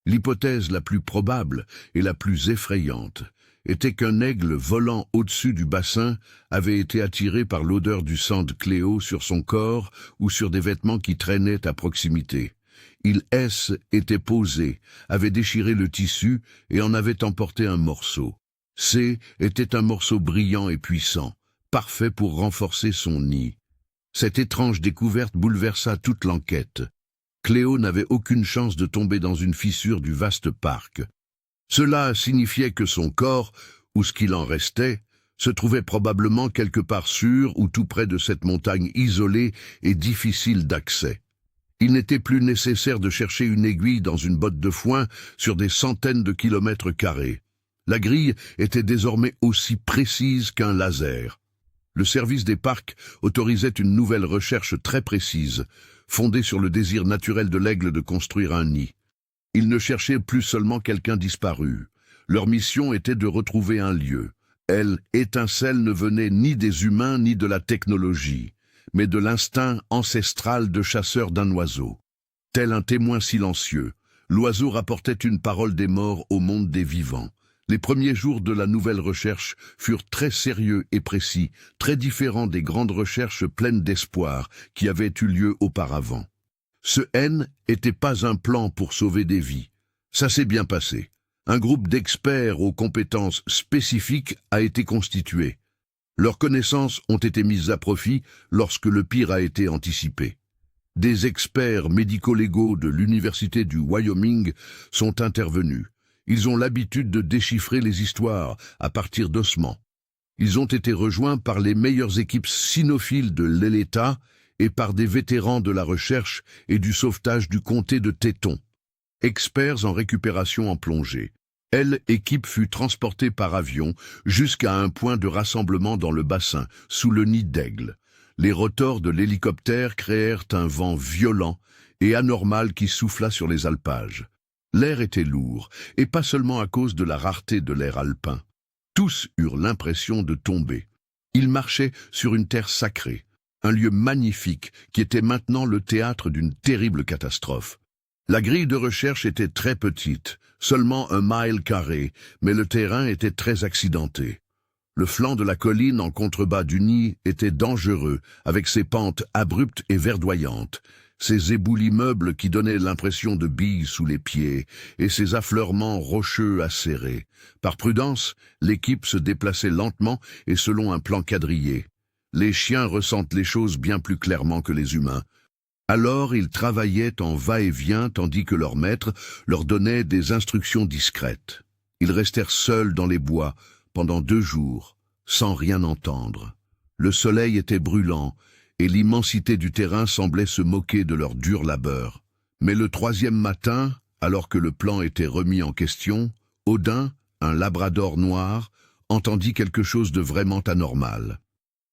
L'hypothèse la plus probable et la plus effrayante était qu'un aigle volant au-dessus du bassin avait été attiré par l'odeur du sang de Cléo sur son corps ou sur des vêtements qui traînaient à proximité. Il était posé, avait déchiré le tissu et en avait emporté un morceau. C était un morceau brillant et puissant, parfait pour renforcer son nid. Cette étrange découverte bouleversa toute l'enquête. Cléo n'avait aucune chance de tomber dans une fissure du vaste parc. Cela signifiait que son corps, ou ce qu'il en restait, se trouvait probablement quelque part sur ou tout près de cette montagne isolée et difficile d'accès. Il n'était plus nécessaire de chercher une aiguille dans une botte de foin sur des centaines de kilomètres carrés. La grille était désormais aussi précise qu'un laser. Le service des parcs autorisait une nouvelle recherche très précise, fondée sur le désir naturel de l'aigle de construire un nid. Ils ne cherchaient plus seulement quelqu'un disparu. Leur mission était de retrouver un lieu. Étincelle ne venait ni des humains ni de la technologie, mais de l'instinct ancestral de chasseur d'un oiseau. Tel un témoin silencieux, l'oiseau rapportait une parole des morts au monde des vivants. Les premiers jours de la nouvelle recherche furent très sérieux et précis, très différents des grandes recherches pleines d'espoir qui avaient eu lieu auparavant. Ce N n'était pas un plan pour sauver des vies. Ça s'est bien passé. Un groupe d'experts aux compétences spécifiques a été constitué. Leurs connaissances ont été mises à profit lorsque le pire a été anticipé. Des experts médico-légaux de l'Université du Wyoming sont intervenus. Ils ont l'habitude de déchiffrer les histoires à partir d'ossements. Ils ont été rejoints par les meilleures équipes cynophiles de l'État et par des vétérans de la recherche et du sauvetage du comté de Teton. Experts en récupération en plongée. L'équipe fut transportée par avion jusqu'à un point de rassemblement dans le bassin, sous le nid d'aigle. Les rotors de l'hélicoptère créèrent un vent violent et anormal qui souffla sur les alpages. L'air était lourd, et pas seulement à cause de la rareté de l'air alpin. Tous eurent l'impression de tomber. Ils marchaient sur une terre sacrée, un lieu magnifique qui était maintenant le théâtre d'une terrible catastrophe. La grille de recherche était très petite, seulement 1 mile carré, mais le terrain était très accidenté. Le flanc de la colline en contrebas du nid était dangereux, avec ses pentes abruptes et verdoyantes, ces éboulis meubles qui donnaient l'impression de billes sous les pieds, et ces affleurements rocheux acérés. Par prudence, l'équipe se déplaçait lentement et selon un plan quadrillé. Les chiens ressentent les choses bien plus clairement que les humains. Alors ils travaillaient en va-et-vient tandis que leur maître leur donnait des instructions discrètes. Ils restèrent seuls dans les bois pendant 2 jours, sans rien entendre. Le soleil était brûlant, et l'immensité du terrain semblait se moquer de leur dur labeur. Mais le 3e matin, alors que le plan était remis en question, Odin, un labrador noir, entendit quelque chose de vraiment anormal.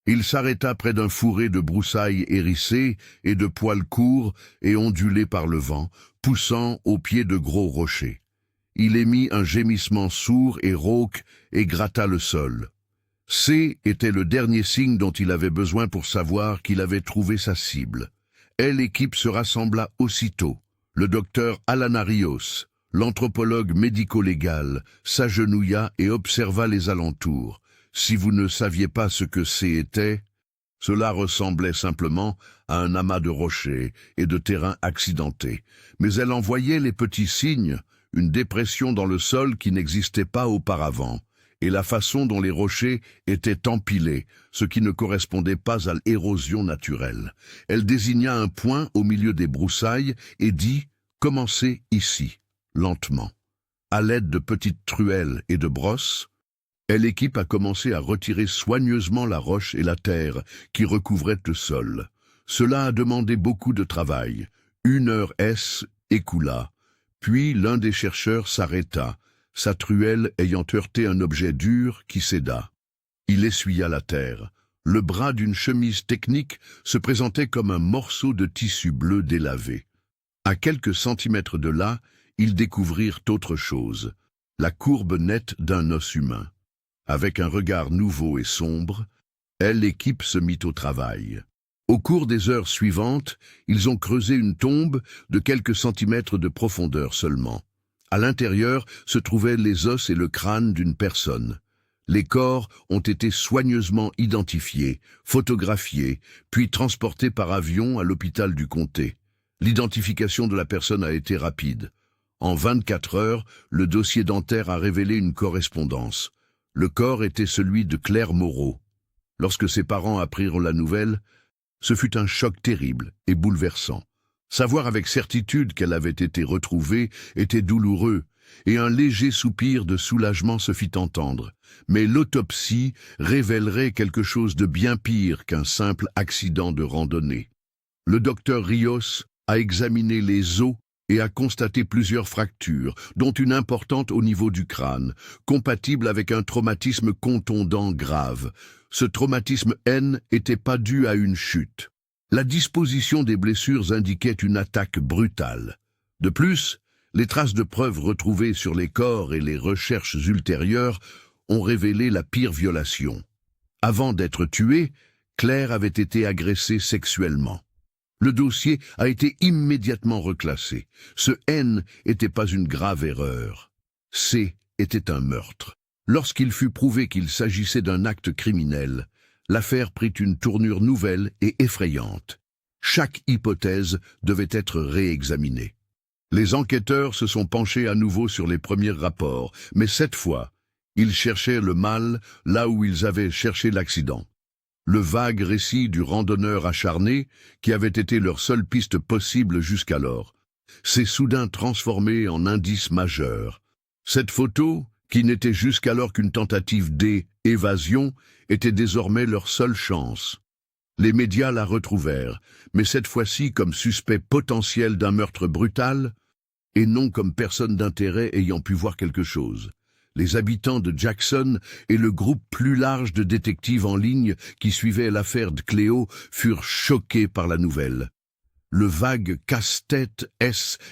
Il s'arrêta près d'un fourré de broussailles hérissées et de poils courts et ondulés par le vent, poussant au pied de gros rochers. Il émit un gémissement sourd et rauque et gratta le sol. C était le dernier signe dont il avait besoin pour savoir qu'il avait trouvé sa cible. L'équipe se rassembla aussitôt. Le docteur Alanarios, l'anthropologue médico-légal, s'agenouilla et observa les alentours. Si vous ne saviez pas ce que C était, cela ressemblait simplement à un amas de rochers et de terrains accidentés. Mais elle en voyait les petits signes, une dépression dans le sol qui n'existait pas auparavant, et la façon dont les rochers étaient empilés, ce qui ne correspondait pas à l'érosion naturelle. Elle désigna un point au milieu des broussailles et dit « Commencez ici, lentement ». À l'aide de petites truelles et de brosses, l'équipe a commencé à retirer soigneusement la roche et la terre qui recouvraient le sol. Cela a demandé beaucoup de travail. 1 heure écoula, puis l'un des chercheurs s'arrêta, sa truelle ayant heurté un objet dur qui céda. Il essuya la terre. Le bras d'une chemise technique se présentait comme un morceau de tissu bleu délavé. À quelques centimètres de là, ils découvrirent autre chose, la courbe nette d'un os humain. Avec un regard nouveau et sombre, l'équipe se mit au travail. Au cours des heures suivantes, ils ont creusé une tombe de quelques centimètres de profondeur seulement. À l'intérieur se trouvaient les os et le crâne d'une personne. Les corps ont été soigneusement identifiés, photographiés, puis transportés par avion à l'hôpital du comté. L'identification de la personne a été rapide. En 24 heures, le dossier dentaire a révélé une correspondance. Le corps était celui de Claire Moreau. Lorsque ses parents apprirent la nouvelle, ce fut un choc terrible et bouleversant. Savoir avec certitude qu'elle avait été retrouvée était douloureux, et un léger soupir de soulagement se fit entendre. Mais l'autopsie révélerait quelque chose de bien pire qu'un simple accident de randonnée. Le docteur Rios a examiné les os et a constaté plusieurs fractures, dont une importante au niveau du crâne, compatible avec un traumatisme contondant grave. Ce traumatisme n'était pas dû à une chute. La disposition des blessures indiquait une attaque brutale. De plus, les traces de preuves retrouvées sur les corps et les recherches ultérieures ont révélé la pire violation. Avant d'être tuée, Claire avait été agressée sexuellement. Le dossier a été immédiatement reclassé. Ce N n'était pas une grave erreur. C était un meurtre. Lorsqu'il fut prouvé qu'il s'agissait d'un acte criminel, l'affaire prit une tournure nouvelle et effrayante. Chaque hypothèse devait être réexaminée. Les enquêteurs se sont penchés à nouveau sur les premiers rapports, mais cette fois, ils cherchaient le mal là où ils avaient cherché l'accident. Le vague récit du randonneur acharné, qui avait été leur seule piste possible jusqu'alors, s'est soudain transformé en indice majeur. Cette photo, qui n'était jusqu'alors qu'une tentative d'évasion, était désormais leur seule chance. Les médias la retrouvèrent, mais cette fois-ci comme suspect potentiel d'un meurtre brutal, et non comme personne d'intérêt ayant pu voir quelque chose. Les habitants de Jackson et le groupe plus large de détectives en ligne qui suivaient l'affaire de Cléo furent choqués par la nouvelle. Le vague casse-tête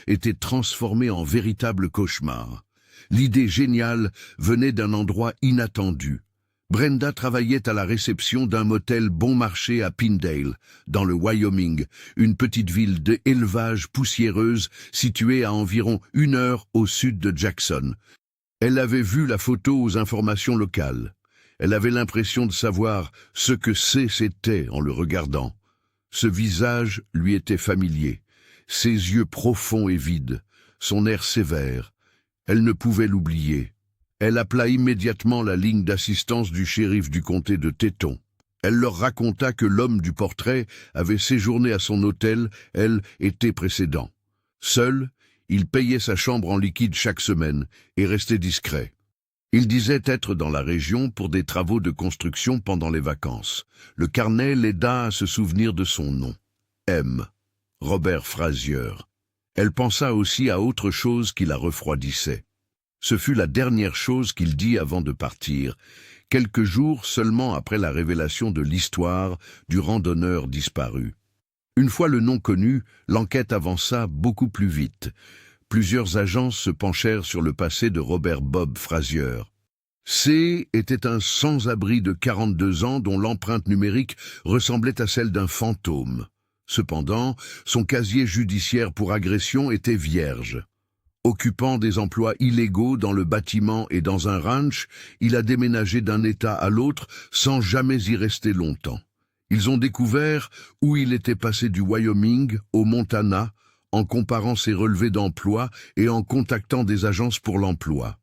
était transformé en véritable cauchemar. L'idée géniale venait d'un endroit inattendu. Brenda travaillait à la réception d'un motel bon marché à Pindale, dans le Wyoming, une petite ville d'élevage poussiéreuse située à environ 1 heure au sud de Jackson. Elle avait vu la photo aux informations locales. Elle avait l'impression de savoir ce que c'était en le regardant. Ce visage lui était familier, ses yeux profonds et vides, son air sévère. Elle ne pouvait l'oublier. Elle appela immédiatement la ligne d'assistance du shérif du comté de Teton. Elle leur raconta que l'homme du portrait avait séjourné à son hôtel, été précédent. Seul, il payait sa chambre en liquide chaque semaine et restait discret. Il disait être dans la région pour des travaux de construction pendant les vacances. Le carnet l'aida à se souvenir de son nom. Robert Frazier. Elle pensa aussi à autre chose qui la refroidissait. Ce fut la dernière chose qu'il dit avant de partir, quelques jours seulement après la révélation de l'histoire du randonneur disparu. Une fois le nom connu, l'enquête avança beaucoup plus vite. Plusieurs agences se penchèrent sur le passé de Robert Bob Frazier. C était un sans-abri de 42 ans dont l'empreinte numérique ressemblait à celle d'un fantôme. Cependant, son casier judiciaire pour agression était vierge. Occupant des emplois illégaux dans le bâtiment et dans un ranch, il a déménagé d'un État à l'autre sans jamais y rester longtemps. Ils ont découvert où il était passé du Wyoming au Montana en comparant ses relevés d'emploi et en contactant des agences pour l'emploi.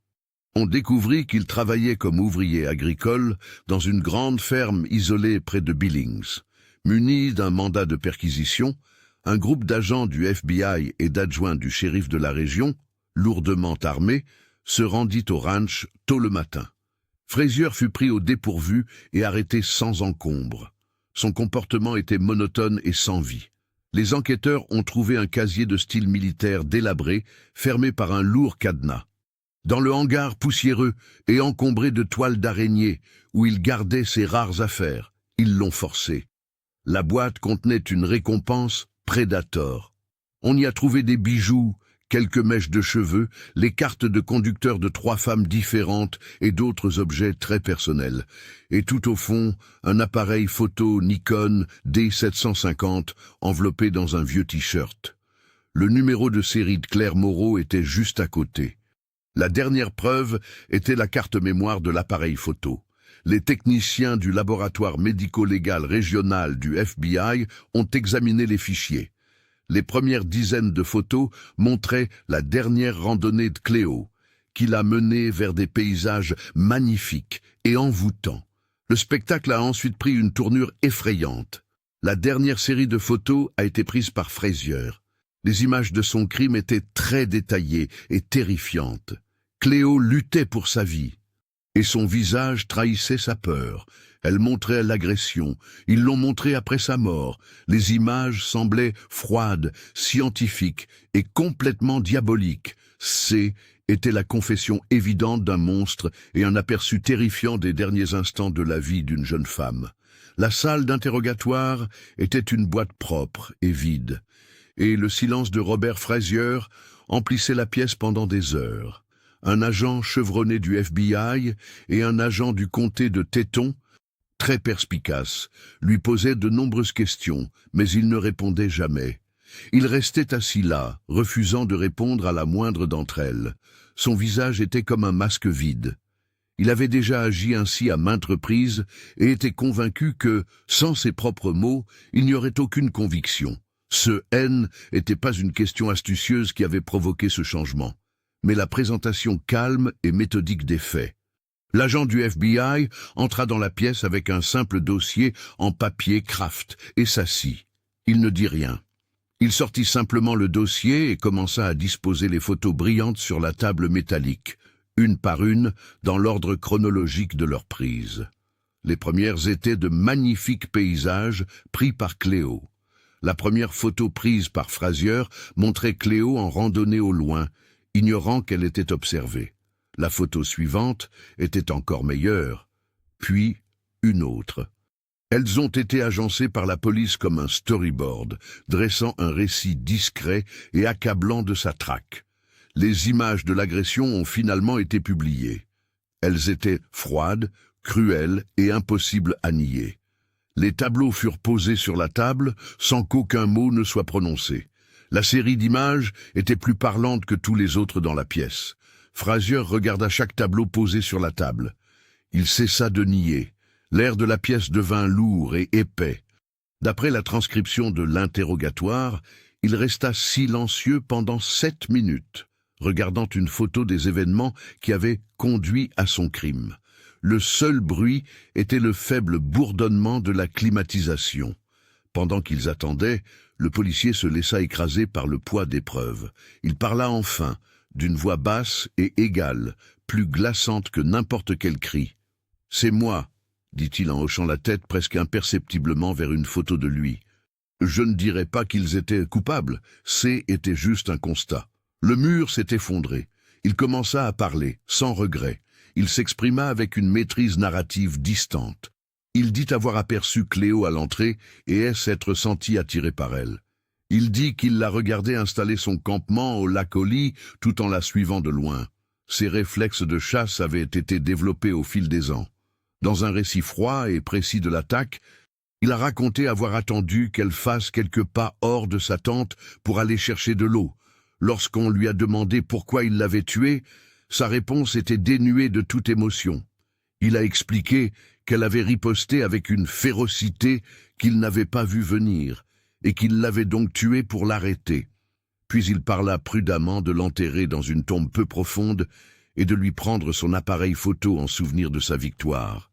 On découvrit qu'il travaillait comme ouvrier agricole dans une grande ferme isolée près de Billings. Muni d'un mandat de perquisition, un groupe d'agents du FBI et d'adjoints du shérif de la région, lourdement armés, se rendit au ranch tôt le matin. Frazier fut pris au dépourvu et arrêté sans encombre. Son comportement était monotone et sans vie. Les enquêteurs ont trouvé un casier de style militaire délabré, fermé par un lourd cadenas. Dans le hangar poussiéreux et encombré de toiles d'araignée, où il gardait ses rares affaires, ils l'ont forcé. La boîte contenait une récompense Predator. On y a trouvé des bijoux, quelques mèches de cheveux, les cartes de conducteur de 3 femmes différentes et d'autres objets très personnels. Et tout au fond, un appareil photo Nikon D750 enveloppé dans un vieux t-shirt. Le numéro de série de Claire Moreau était juste à côté. La dernière preuve était la carte mémoire de l'appareil photo. Les techniciens du laboratoire médico-légal régional du FBI ont examiné les fichiers. Les premières dizaines de photos montraient la dernière randonnée de Cléo, qui l'a menée vers des paysages magnifiques et envoûtants. Le spectacle a ensuite pris une tournure effrayante. La dernière série de photos a été prise par Frazier. Les images de son crime étaient très détaillées et terrifiantes. Cléo luttait pour sa vie, et son visage trahissait sa peur. Elle montrait l'agression. Ils l'ont montré après sa mort. Les images semblaient froides, scientifiques et complètement diaboliques. Était la confession évidente d'un monstre et un aperçu terrifiant des derniers instants de la vie d'une jeune femme. La salle d'interrogatoire était une boîte propre et vide, et le silence de Robert Frazier emplissait la pièce pendant des heures. Un agent chevronné du FBI et un agent du comté de Teton, très perspicace, lui posait de nombreuses questions, mais il ne répondait jamais. Il restait assis là, refusant de répondre à la moindre d'entre elles. Son visage était comme un masque vide. Il avait déjà agi ainsi à maintes reprises et était convaincu que, sans ses propres mots, il n'y aurait aucune conviction. Ce « N » n'était pas une question astucieuse qui avait provoqué ce changement, mais la présentation calme et méthodique des faits. L'agent du FBI entra dans la pièce avec un simple dossier en papier Kraft et s'assit. Il ne dit rien. Il sortit simplement le dossier et commença à disposer les photos brillantes sur la table métallique, une par une, dans l'ordre chronologique de leur prise. Les premières étaient de magnifiques paysages pris par Cléo. La première photo prise par Frazier montrait Cléo en randonnée au loin, ignorant qu'elle était observée. La photo suivante était encore meilleure, puis une autre. Elles ont été agencées par la police comme un storyboard, dressant un récit discret et accablant de sa traque. Les images de l'agression ont finalement été publiées. Elles étaient froides, cruelles et impossibles à nier. Les tableaux furent posés sur la table sans qu'aucun mot ne soit prononcé. La série d'images était plus parlante que tous les autres dans la pièce. Frazier regarda chaque tableau posé sur la table. Il cessa de nier. L'air de la pièce devint lourd et épais. D'après la transcription de l'interrogatoire, il resta silencieux pendant 7 minutes, regardant une photo des événements qui avaient conduit à son crime. Le seul bruit était le faible bourdonnement de la climatisation. Pendant qu'ils attendaient, le policier se laissa écraser par le poids des preuves. Il parla enfin, d'une voix basse et égale, plus glaçante que n'importe quel cri. « C'est moi », dit-il en hochant la tête presque imperceptiblement vers une photo de lui. « Je ne dirais pas qu'ils étaient coupables, était juste un constat. » Le mur s'est effondré. Il commença à parler, sans regret. Il s'exprima avec une maîtrise narrative distante. Il dit avoir aperçu Cléo à l'entrée et s'être senti attiré par elle. Il dit qu'il la regardait installer son campement au lac Oli tout en la suivant de loin. Ses réflexes de chasse avaient été développés au fil des ans. Dans un récit froid et précis de l'attaque, il a raconté avoir attendu qu'elle fasse quelques pas hors de sa tente pour aller chercher de l'eau. Lorsqu'on lui a demandé pourquoi il l'avait tuée, sa réponse était dénuée de toute émotion. Il a expliqué qu'elle avait riposté avec une férocité qu'il n'avait pas vue venir, et qu'il l'avait donc tuée pour l'arrêter. Puis il parla prudemment de l'enterrer dans une tombe peu profonde et de lui prendre son appareil photo en souvenir de sa victoire.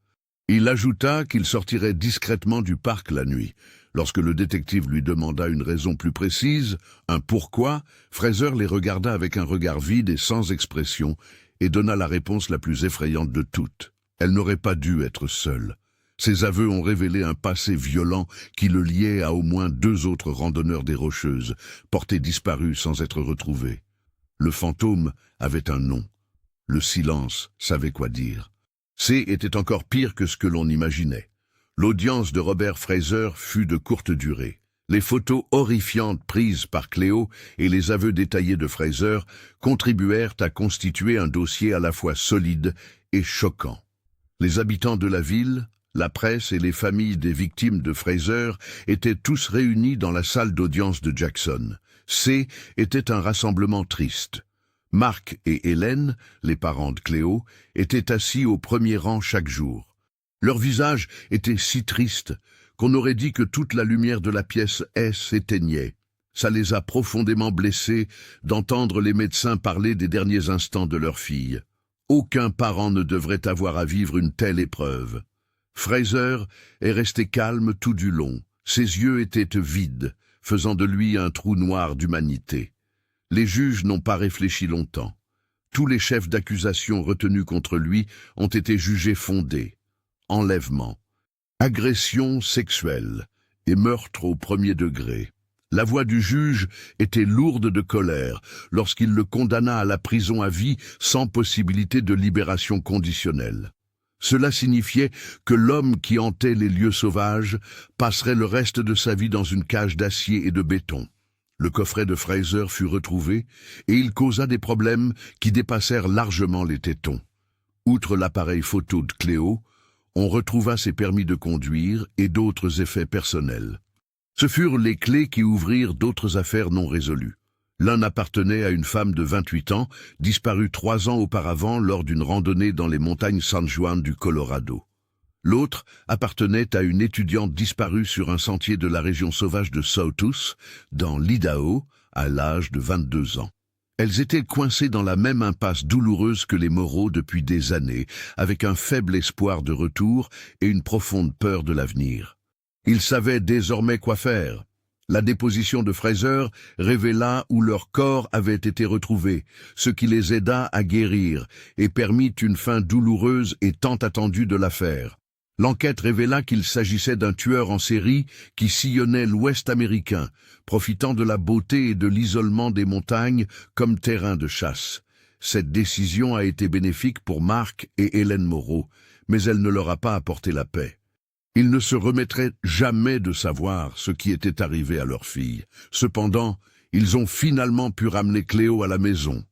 Il ajouta qu'il sortirait discrètement du parc la nuit. Lorsque le détective lui demanda une raison plus précise, un pourquoi, Frazier les regarda avec un regard vide et sans expression et donna la réponse la plus effrayante de toutes. Elle n'aurait pas dû être seule. Ses aveux ont révélé un passé violent qui le liait à au moins 2 autres randonneurs des Rocheuses, portés disparus sans être retrouvés. Le fantôme avait un nom. Le silence savait quoi dire. C était encore pire que ce que l'on imaginait. L'audience de Robert Fraser fut de courte durée. Les photos horrifiantes prises par Cléo et les aveux détaillés de Fraser contribuèrent à constituer un dossier à la fois solide et choquant. Les habitants de la ville, la presse et les familles des victimes de Fraser étaient tous réunis dans la salle d'audience de Jackson. C était un rassemblement triste. Marc et Hélène, les parents de Cléo, étaient assis au premier rang chaque jour. Leurs visages étaient si tristes qu'on aurait dit que toute la lumière de la pièce s'éteignait. Ça les a profondément blessés d'entendre les médecins parler des derniers instants de leur fille. Aucun parent ne devrait avoir à vivre une telle épreuve. Fraser est resté calme tout du long. Ses yeux étaient vides, faisant de lui un trou noir d'humanité. Les juges n'ont pas réfléchi longtemps. Tous les chefs d'accusation retenus contre lui ont été jugés fondés. Enlèvement, agression sexuelle et meurtre au 1er degré. La voix du juge était lourde de colère lorsqu'il le condamna à la prison à vie sans possibilité de libération conditionnelle. Cela signifiait que l'homme qui hantait les lieux sauvages passerait le reste de sa vie dans une cage d'acier et de béton. Le coffret de Fraser fut retrouvé et il causa des problèmes qui dépassèrent largement les tétons. Outre l'appareil photo de Cléo, on retrouva ses permis de conduire et d'autres effets personnels. Ce furent les clés qui ouvrirent d'autres affaires non résolues. L'un appartenait à une femme de 28 ans, disparue 3 ans auparavant lors d'une randonnée dans les montagnes San Juan du Colorado. L'autre appartenait à une étudiante disparue sur un sentier de la région sauvage de Sawtooth, dans l'Idaho, à l'âge de 22 ans. Elles étaient coincées dans la même impasse douloureuse que les Moreau depuis des années, avec un faible espoir de retour et une profonde peur de l'avenir. Ils savaient désormais quoi faire. La déposition de Fraser révéla où leur corps avait été retrouvé, ce qui les aida à guérir et permit une fin douloureuse et tant attendue de l'affaire. L'enquête révéla qu'il s'agissait d'un tueur en série qui sillonnait l'Ouest américain, profitant de la beauté et de l'isolement des montagnes comme terrain de chasse. Cette décision a été bénéfique pour Marc et Hélène Moreau, mais elle ne leur a pas apporté la paix. Ils ne se remettraient jamais de savoir ce qui était arrivé à leur fille. Cependant, ils ont finalement pu ramener Cléo à la maison.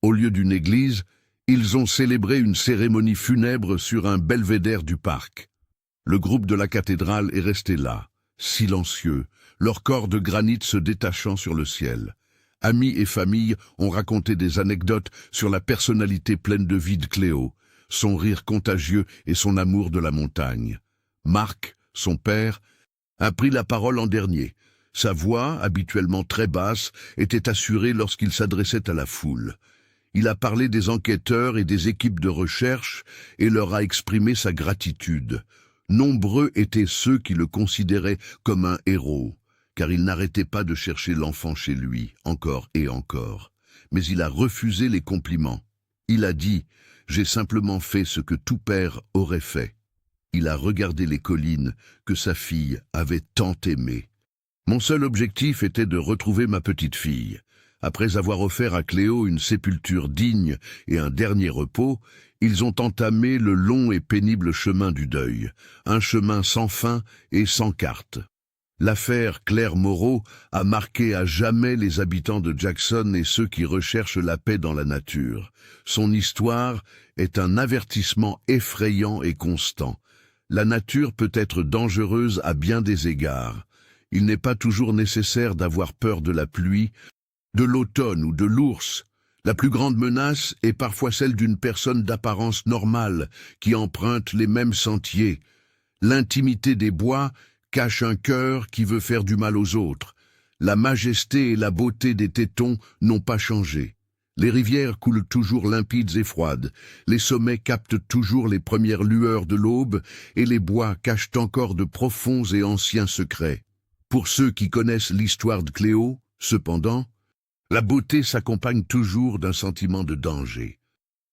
Au lieu d'une église, ils ont célébré une cérémonie funèbre sur un belvédère du parc. Le groupe de la cathédrale est resté là, silencieux, leur corps de granit se détachant sur le ciel. Amis et famille ont raconté des anecdotes sur la personnalité pleine de vie de Cléo, son rire contagieux et son amour de la montagne. Marc, son père, a pris la parole en dernier. Sa voix, habituellement très basse, était assurée lorsqu'il s'adressait à la foule. Il a parlé des enquêteurs et des équipes de recherche et leur a exprimé sa gratitude. Nombreux étaient ceux qui le considéraient comme un héros, car il n'arrêtait pas de chercher l'enfant chez lui, encore et encore. Mais il a refusé les compliments. Il a dit « J'ai simplement fait ce que tout père aurait fait ». Il a regardé les collines que sa fille avait tant aimées. Mon seul objectif était de retrouver ma petite fille. Après avoir offert à Cléo une sépulture digne et un dernier repos, ils ont entamé le long et pénible chemin du deuil, un chemin sans fin et sans carte. L'affaire Claire Moreau a marqué à jamais les habitants de Jackson et ceux qui recherchent la paix dans la nature. Son histoire est un avertissement effrayant et constant. La nature peut être dangereuse à bien des égards. Il n'est pas toujours nécessaire d'avoir peur de la pluie, de l'automne ou de l'ours. La plus grande menace est parfois celle d'une personne d'apparence normale qui emprunte les mêmes sentiers. L'intimité des bois cache un cœur qui veut faire du mal aux autres. La majesté et la beauté des tétons n'ont pas changé. Les rivières coulent toujours limpides et froides, les sommets captent toujours les premières lueurs de l'aube, et les bois cachent encore de profonds et anciens secrets. Pour ceux qui connaissent l'histoire de Cléo, cependant, la beauté s'accompagne toujours d'un sentiment de danger.